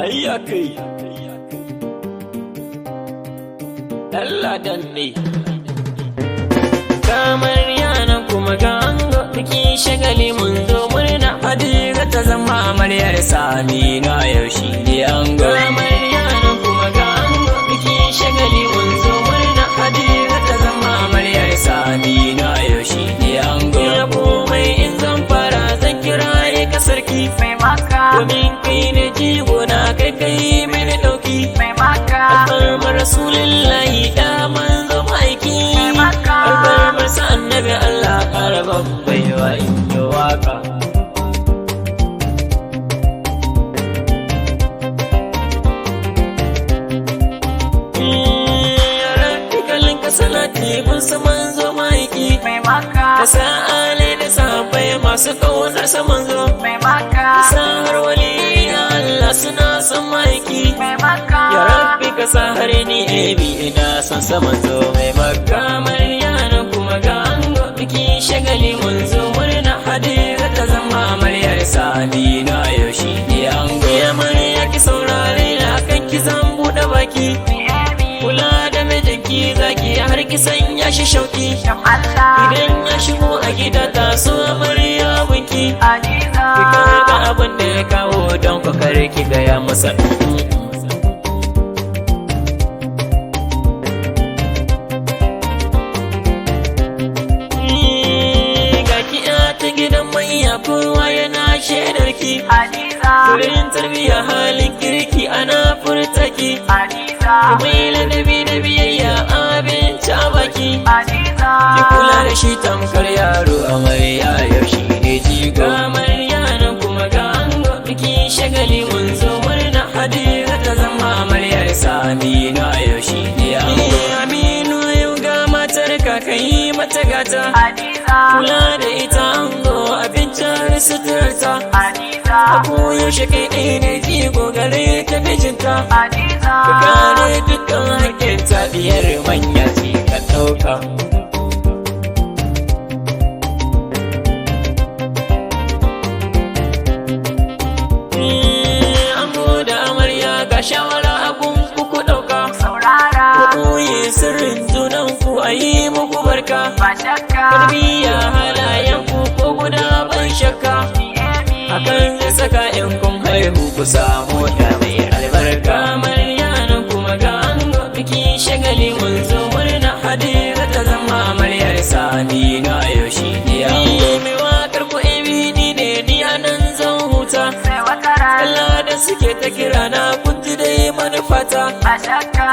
hayya kai Allah danne kamar yanan kuma ga ango biki shagali mun zo murna Hadiza ta zama amaryar Sani na yau shi ne ango kamar yanan kuma ga ango biki shagali mun zo murna Hadiza ta zama amaryar Sani na yau shi ne ango ya komai in zan fara zan kiraye ka sarki mai maka domin kai ne jigo na kai mini dauki mai maka alfarmar rasulullahi da manzo maiki alfarmar sa annabi Allah karaban baiwa in yi waka salati kun sa manzo maiki mai maka da sa'ale da sahabbai masu kaunar sa manzo mai maka sahar wali na Allah suna son maiki mai maka ya rabbi ka sahar ni ebi ina son sa manzo mai maka maryana kuma ga ango biki shagali mun zo murna Hadiza ta zama amaryar Sani na yau shi ne ango ya marya ki saurare na kan ki zan bude baki kula da mijinki zaki har ki sanya shi shauki idan ya shigo a gida ta so amarya bunki ki karga abin da ya kawo don ku kare ki gaya masa ga ki ta gidan manya kowa yana shaidarki wurin tarbiyya halin kirki ana furtaki mai ladabi da biyayya abinci a baki ki kula da shi tamkar yaro amarya yau shi ne jigo amarya nan kuma ga ango biki shagali mun zo murna Hadiza ta zama amaryar Sani na yau shi ne ango Aminu yau ga matar ka kai mata gata kula da ita ango abincin suturta a koyaushe kai ɗaya ne jigo gare ta mijinta ka kare dukkan hakkin tabiyar manya ce ka ɗauka ango da amarya ga shawara abun ku ɗauka ku ɓoye sirrin junan ku a yi muku barka tarbiyya halayen ku ko guda ban shakka hakan zai saka in kun haihu ku samu da mai albarka maryanan kuma ga ango biki shagali mun zo murna Hadiza ta zama amaryar Sani na yau shi ne ango mai wakar ku ebini ne ni anan zan huta Allah da suke ta kira na kun ji dai manufata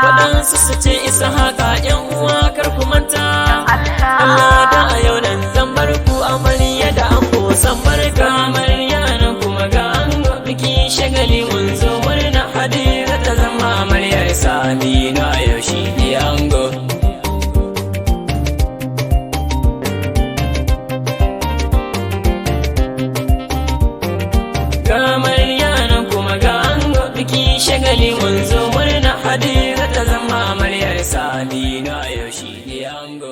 waɗansu su ce isa haka yan uwa kar ku manta Allah da a yau nan zan bar ku amarya da ango san barka maryanan kuma ga ango biki shagali mun zo murna Hadiza ta zama amaryar Sani na yau shi ne ango maryanan kuma ga ango biki shagali mun zo murna Hadiza ta zama amaryar Sani na yau shi ne ango